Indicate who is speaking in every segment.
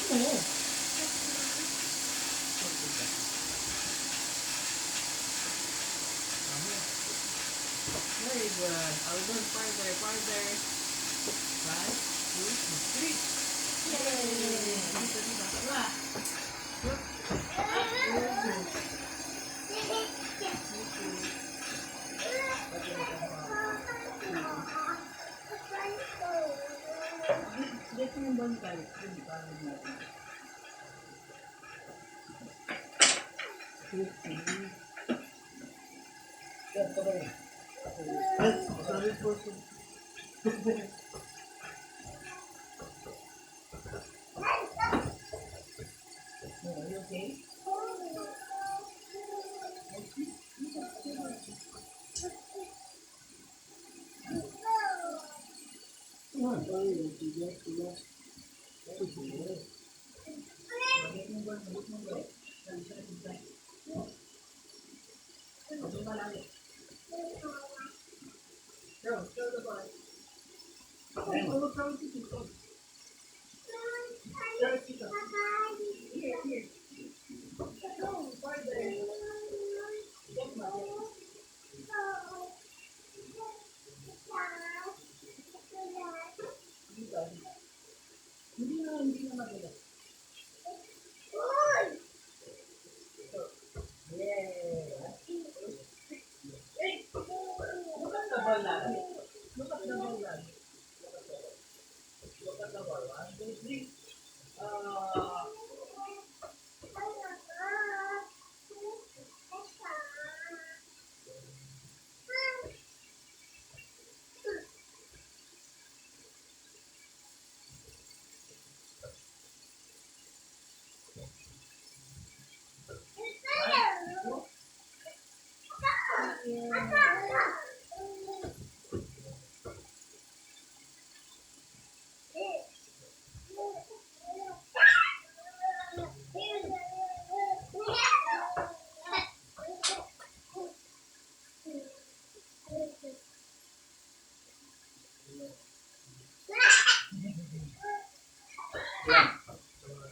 Speaker 1: mo. Very good. I'll go farther, farther. 1, 2, 3. Yay! Dito, dito. Tama. Dito yung bangkal. Dito parang natin. Ito ba yun? Sorry po. Are you okay? Hindi na maganda. Yeah. Look at the ball lang. Look at the ball lang. Look at the ball. 1, 2, 3.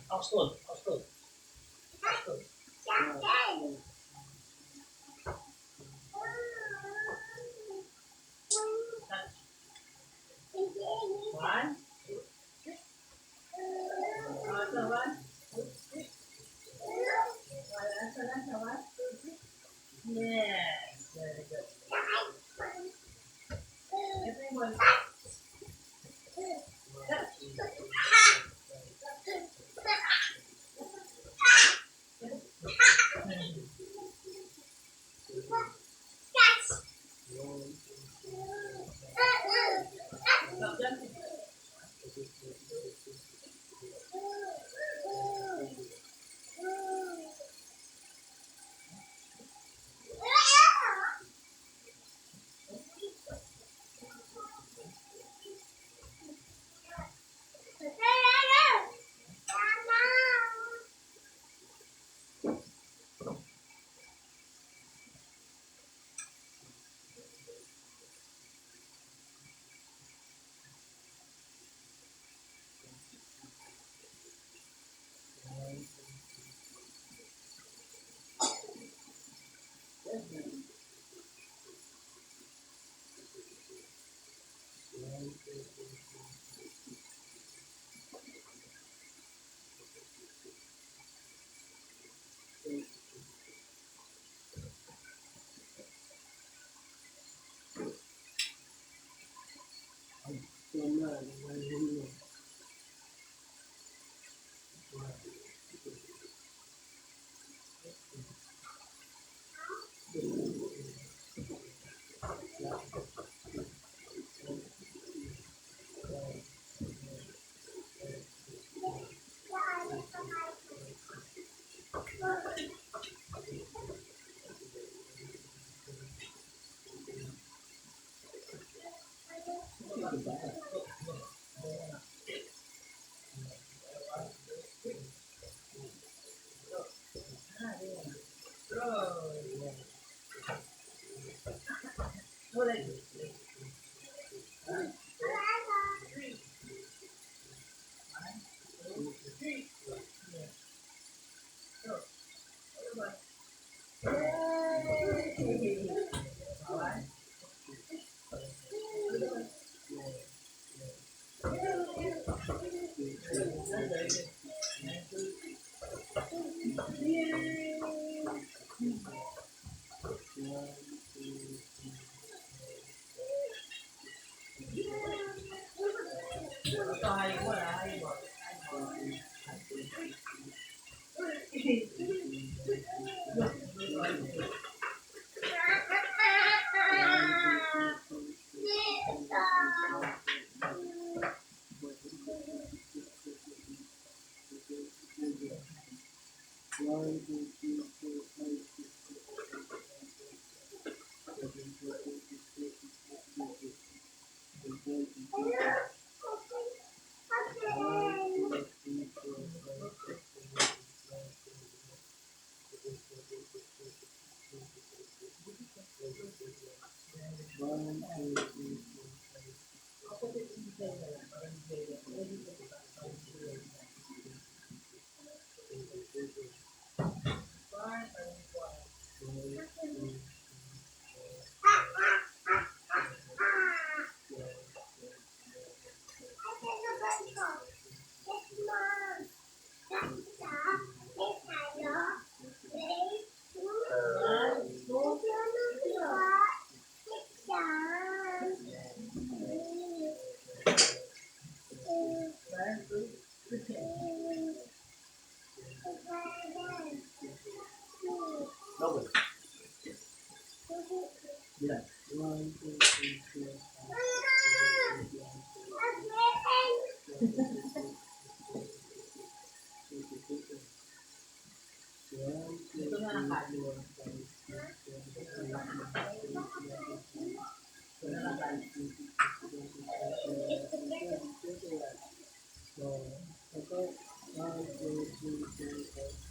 Speaker 1: Austin. One. Yes. Very good. Everyone. Double. Yeah. 1, 2, 3, 4, 5. Ito na ang kain. Ito na ang kain. So, ito, 1, 2, 3, 4.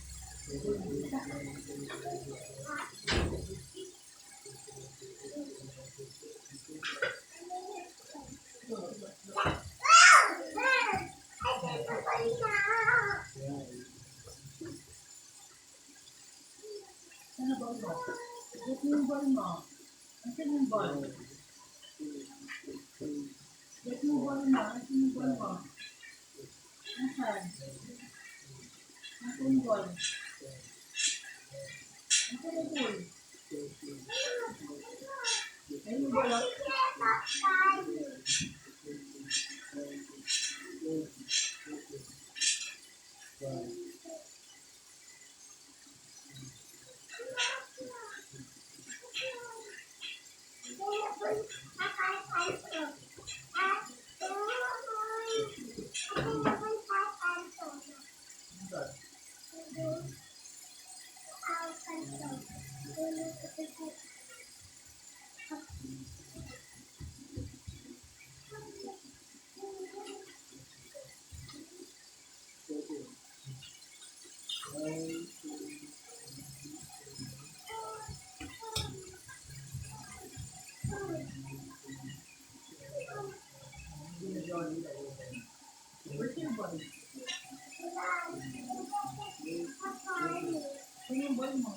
Speaker 2: Ano ba ito? Ito yung ball mo. Ito yung ball. Ito yung ball mo. Ito yung ball mo. Nasaan? Ito yung ball. Ito yung ball. Ito yung ball. Ito yung ball mo.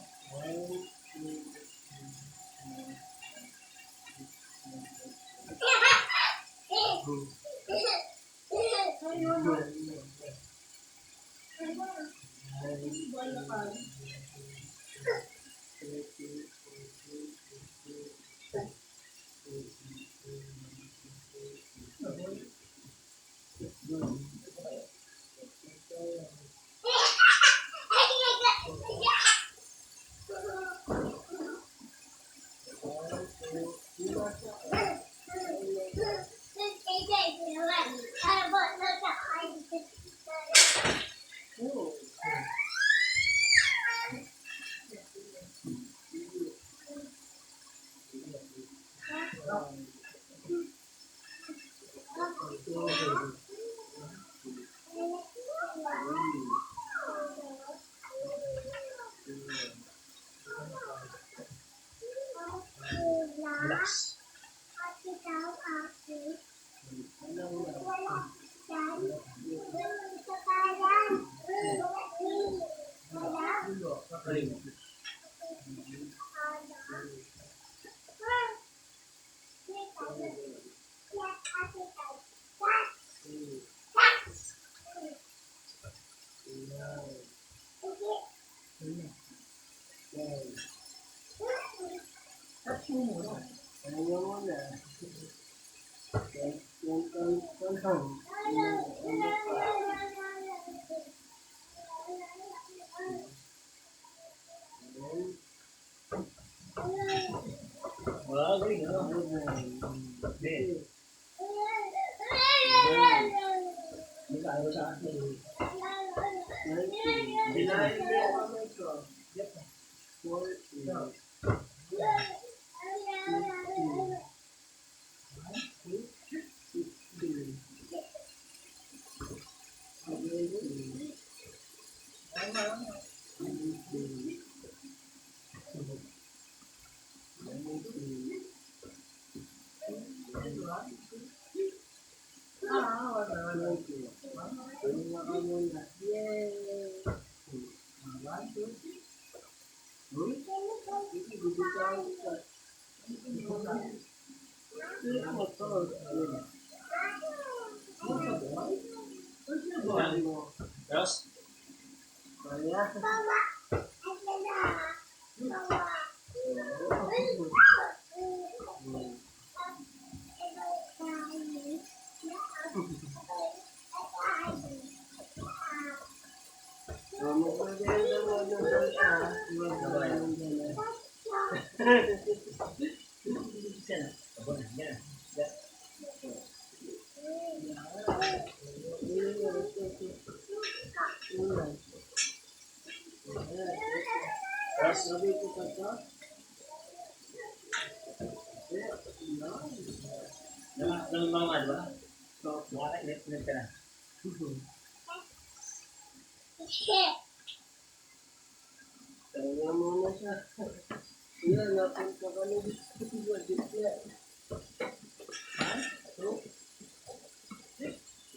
Speaker 1: Relax.
Speaker 2: Touch mo muna.
Speaker 1: Wala, galing, ano? Hindi. Hindi tayo sa akin.
Speaker 2: Hilahin mo yung kamay ko. 40.
Speaker 3: Yes? Yes? Nang mga ano ba? Mga nag ka na.
Speaker 2: Kaya muna siya. Yan, napunta ka na dito sa display.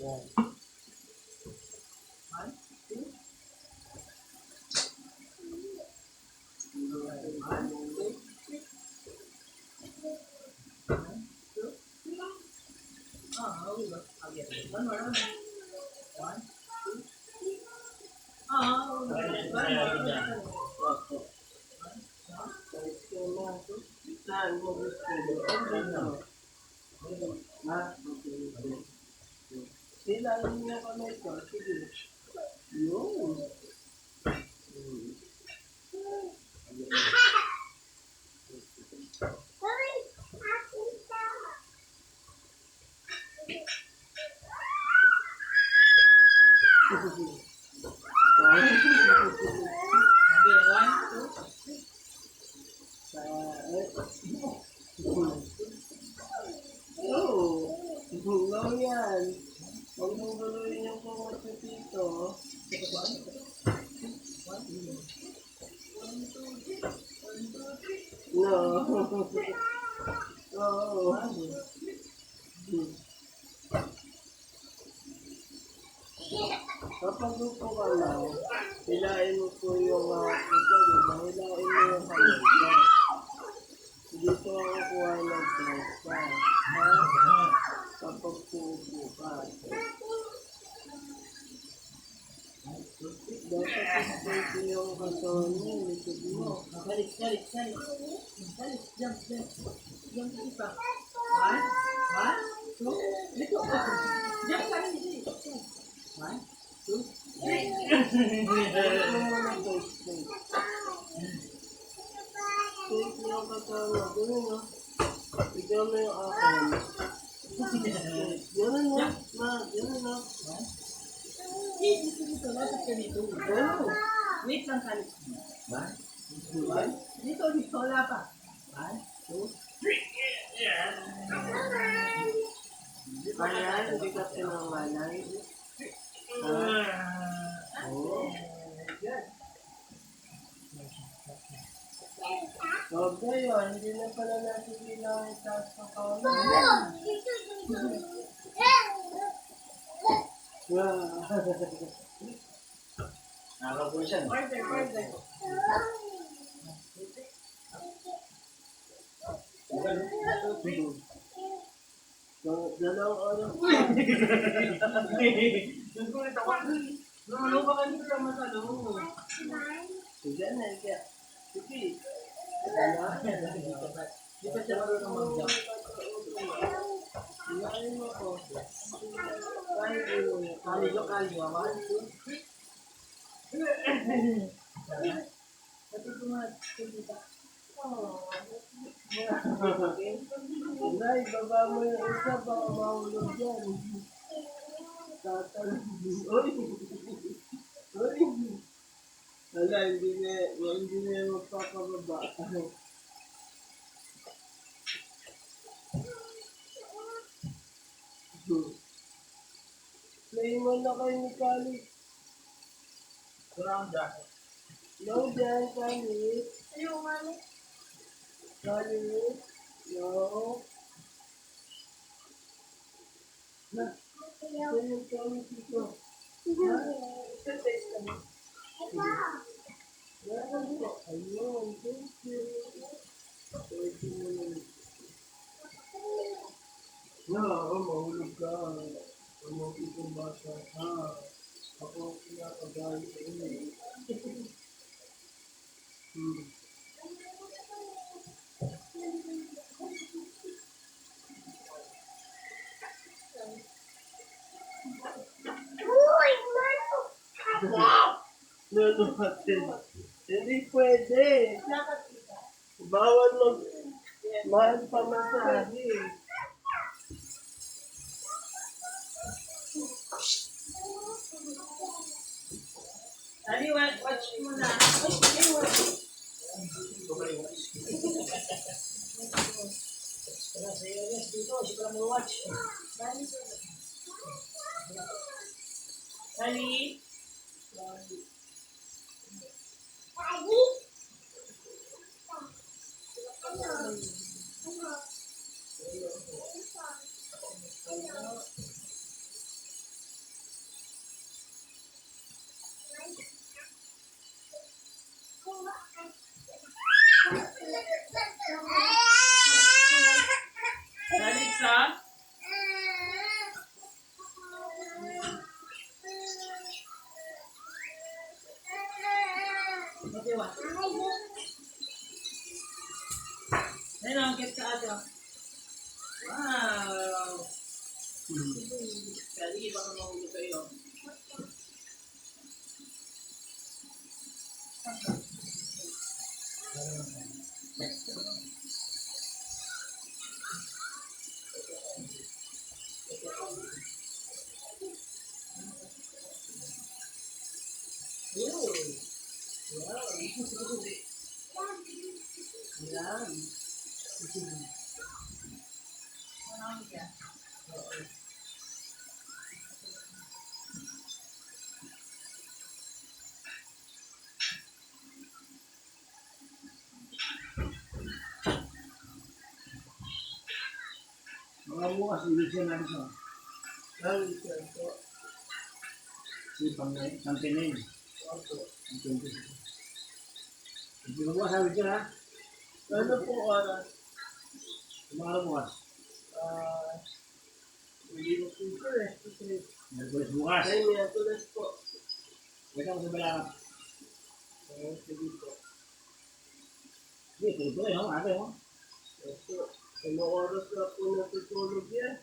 Speaker 2: Yan. Sila yung mga kamay ko. Sige. Yun. No yan. Huwag mong guluhin yung kumot dito. No. Oo. Kapag upo ka lang, hilain mo po yung ito, diba? Hilain mo yung kamay. Dito ako kuha ng pesta. Kapag pupo ka. Dapat isipin yung katawan mo, likod mo.
Speaker 1: Balik. Jump. Jump isa. One, two, dito. Jump ka rin dito. 1, 2, 3.
Speaker 2: Ito muna ito, straight. Straight mo yung katawan mo. Ganun, no? Ikaw mo yung akin. Ganun, no? Ganun, no?
Speaker 1: Dito. Lapit ka dito.
Speaker 2: Ganun.
Speaker 1: Wait lang kalit. Dito. Wala pa. 1, 2, 3.
Speaker 2: Ayan, hindi ka pinangalay. Oo. Okay yun, hindi na pala natin bilang itaas ng kawan.
Speaker 3: Nakakapo siya.
Speaker 1: Order.
Speaker 2: So, dalawang oras.
Speaker 1: Nagkulit ako. Lumalo ka kanito lang matalo.
Speaker 2: Sige na, sige. Sige.
Speaker 1: Di ba siya marunong mag-jump?
Speaker 2: Ilayin mo ko.
Speaker 1: Kaliyo. 1, 2, 3.
Speaker 2: Nay, baba mo yung isa, baka mahulog yan. Tatal. Uy! Wala, hindi na magpapababa. Naiwan na kayo ni Kali.
Speaker 3: Wala akong jacket.
Speaker 2: No, dyan, Kali.
Speaker 4: Ano, mami?
Speaker 2: Kali. No. Na, ito yung Kali dito.
Speaker 4: Surprise ka mo.
Speaker 2: Meron po. Ayun, thank you. Thank you naman. Na, ako mahulog ka. Pamukit kong bata. Ako kinakagali sa inyo.
Speaker 4: Uy, mano!
Speaker 2: Lalo natin. Hindi pwede.
Speaker 4: Nakakita.
Speaker 2: Bawal mag... Mahal pa masahe.
Speaker 1: Ali, watch mo na.
Speaker 3: Wala sa iyo, yes, dito. Si pala mo watch.
Speaker 1: Ali,
Speaker 4: Daddy?
Speaker 1: Alexa, matiwa. Ayun, ang cute ka ate. Wow! Ali, baka mahulog kayo.
Speaker 2: Yan.
Speaker 3: Mga bukas, ibig siya natin siya.
Speaker 2: Yan, yan po.
Speaker 3: Si Pangkinin.
Speaker 2: Opo.
Speaker 3: Hindi mo bukas, sabi siya ha?
Speaker 2: Ano po oras?
Speaker 3: Mga bukas.
Speaker 2: Hindi mo super eh. Kasi,
Speaker 3: Merkulis bukas.
Speaker 2: ay, may atulas po.
Speaker 3: Wait ako sa balakap.
Speaker 2: Sige po.
Speaker 3: Hindi, tulog ko ate mo.
Speaker 2: Opo. Ano oras na po natutulog yan?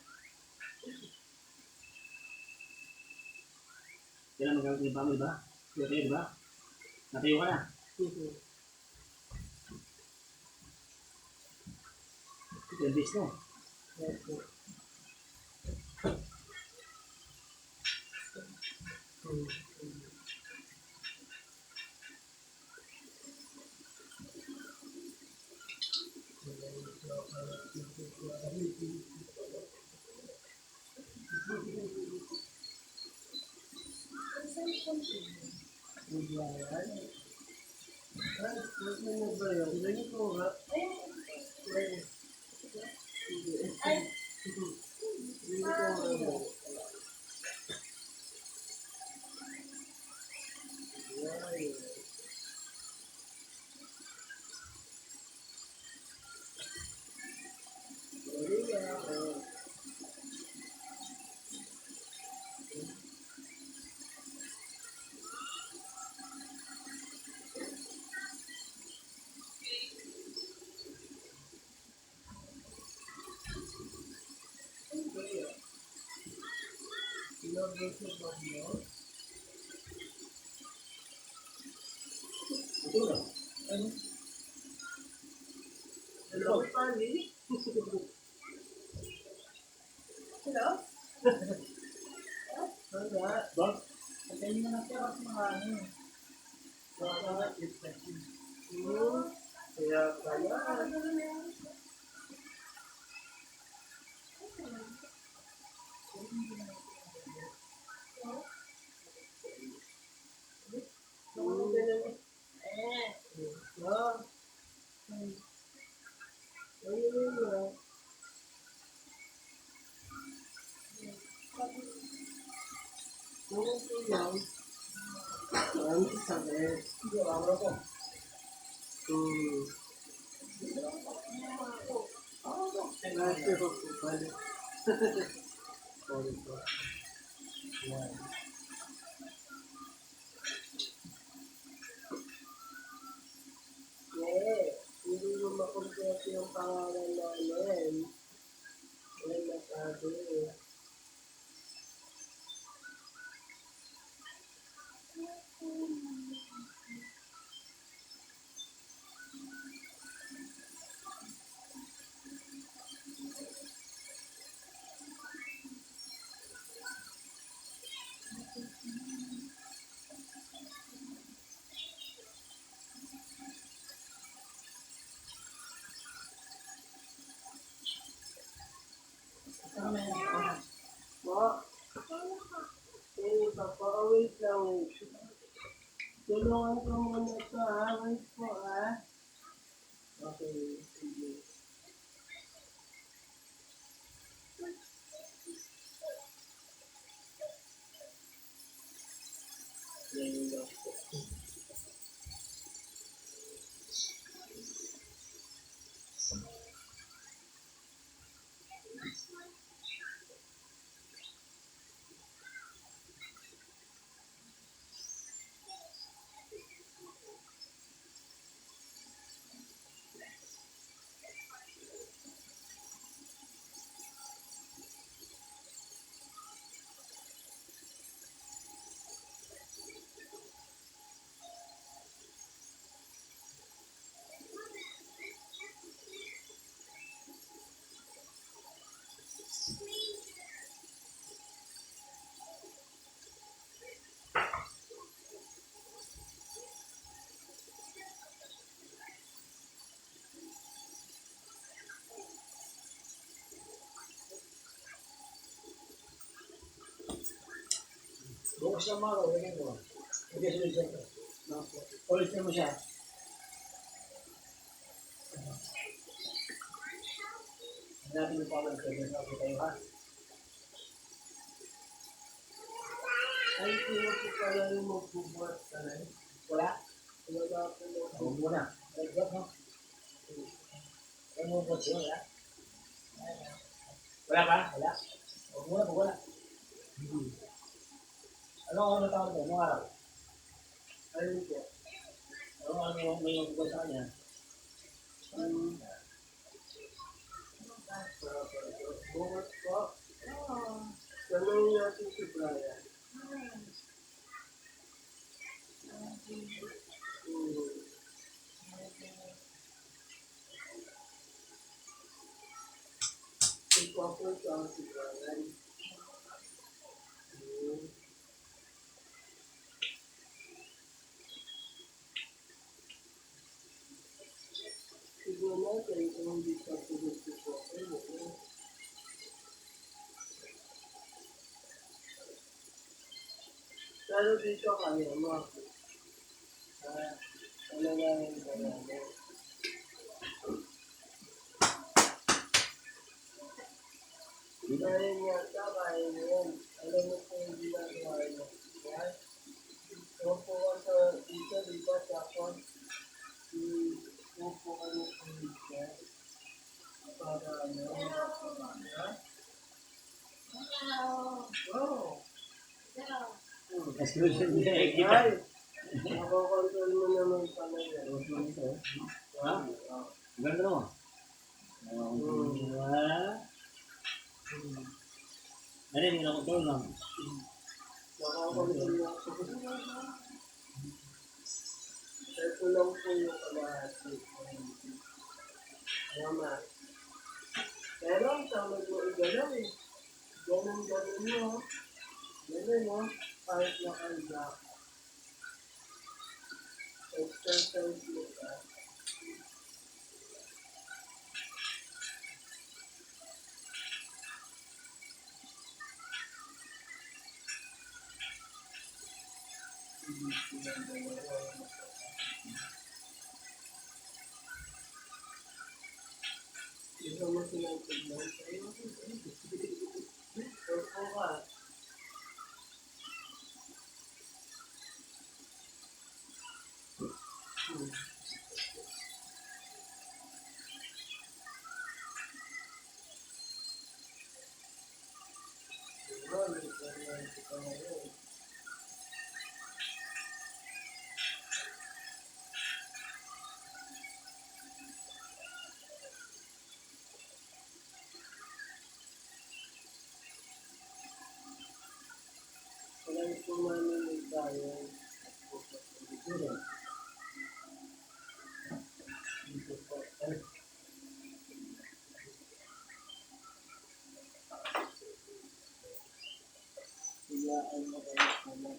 Speaker 3: Kailan magkakalit pa mo, di ba? Kaya kayo, di ba? Natayo ka na. Ito yung base, no?
Speaker 2: Opo. Ano ba yun? Ganito nga.
Speaker 3: Ito na.
Speaker 2: Hello, Pani.
Speaker 4: Hello?
Speaker 2: Wala.
Speaker 3: Ba?
Speaker 1: Pagkain mo na siya kasi mga ano.
Speaker 2: Kaya pala. Ang sakit. Grabe ko po pala. Sorry po. Yan. Hindi mo makumpleto yung pangalan namin. Yan nasabi eh. Po, papa, wait lang. Tulungan ko muna ito ha. Wait po ha. Okay, sige. Yan lang po.
Speaker 3: Bukas na mga gawin mo. Hindi siya dito. Ulit mo siya. Natin yung pala sa mga tayo ha.
Speaker 2: Ay, sino po pala yung magbubuhat ka na eh?
Speaker 3: Wala.
Speaker 2: Wala po na.
Speaker 3: Huwag mo na. Nagbuhat mo. Ano mo po siya? Wala. Wala pa? Wala. Huwag mo na. Huwag wala. Ano tawag mo? Anong araw?
Speaker 2: Ayun po.
Speaker 3: Ano may magbuhat sa kanya?
Speaker 2: Buhat po. Tanong natin si Brian. Ipapunta si Brian. Siguro natin kung hindi pa pumunta si Brian. Pero dito kaya mo ako. Ano nga yung kaya mo? Kaya niya, kaya mo yan. Alam mo kung hindi na kaya mo. Yan. Opo ka sa dito, di ba? Tapos, opo ka na sa dito. Para ano? Ha? Wow!
Speaker 3: Exclusion niya.
Speaker 2: Ay! Nakakontrol mo naman pala yan.
Speaker 3: Ha? Ganda mo. Ano yung nakontrol lang?
Speaker 2: Nakakontrol mo ako. Ito lang po yung kalahati. Tama. Pero ang tamad mo igalaw eh. Ganun mo. Ganun mo. Kahit nakaiga. Exercise mo ka. Hindi sila dalawa. Ikaw mo silang tignan sa'yo. Opo ka. Walang pumanin tayo. Dito po. Ilaan mo kayo sana.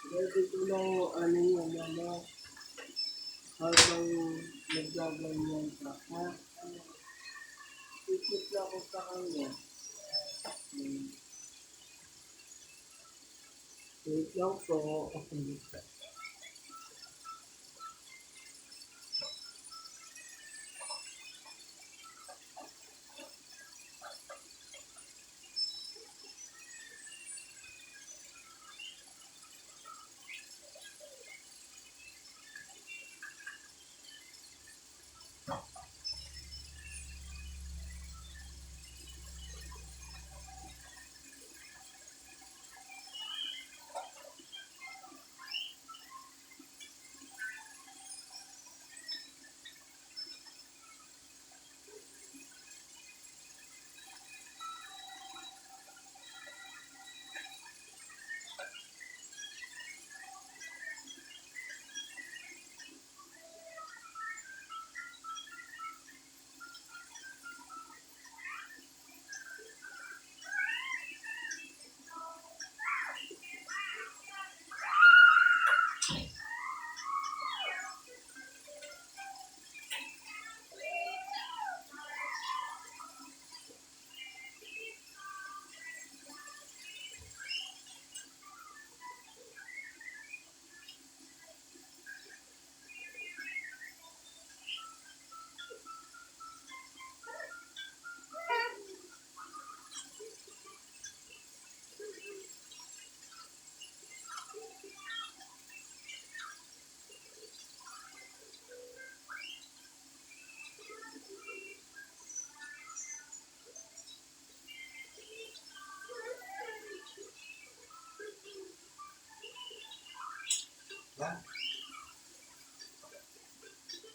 Speaker 2: Dito ko lang ano yun, ano, habang naggaganyan ka, ha? Isip lang ako sa kanya. Wait lang po.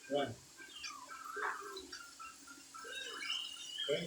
Speaker 3: Run. Okay.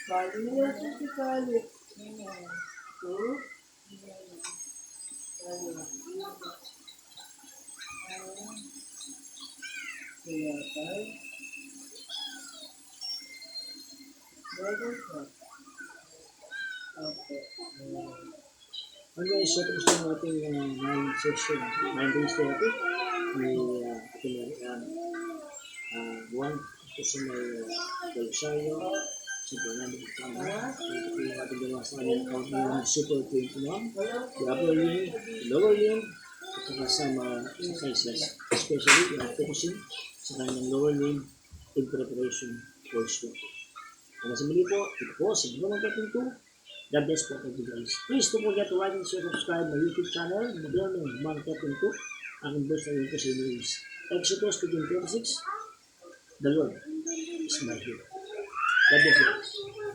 Speaker 2: Kali niya si Kali. Hmm? Ano? Kaya tayo? Bago ka? Opo.
Speaker 3: Hanggang isa tapos na natin yung 9 session, 9 days therapy. May buwan kasi may Galisayo, Super namin kami. Ito po yung ating ginawa sa kanyang account ng Super 21. The upper limb, the lower limb, at kasama exercises. Especially, we are focusing sa kanyang lower limb in preparation for stroke. Hanggang sa muli po, ito po sa Gulong Getting 2. God bless po, thank you guys. Please don't forget to like and share, subscribe my YouTube channel, Modernong Man Getting 2. Aking verse na yun po sa inyo is Exodus 15:26. The Lord is my hero. God bless you.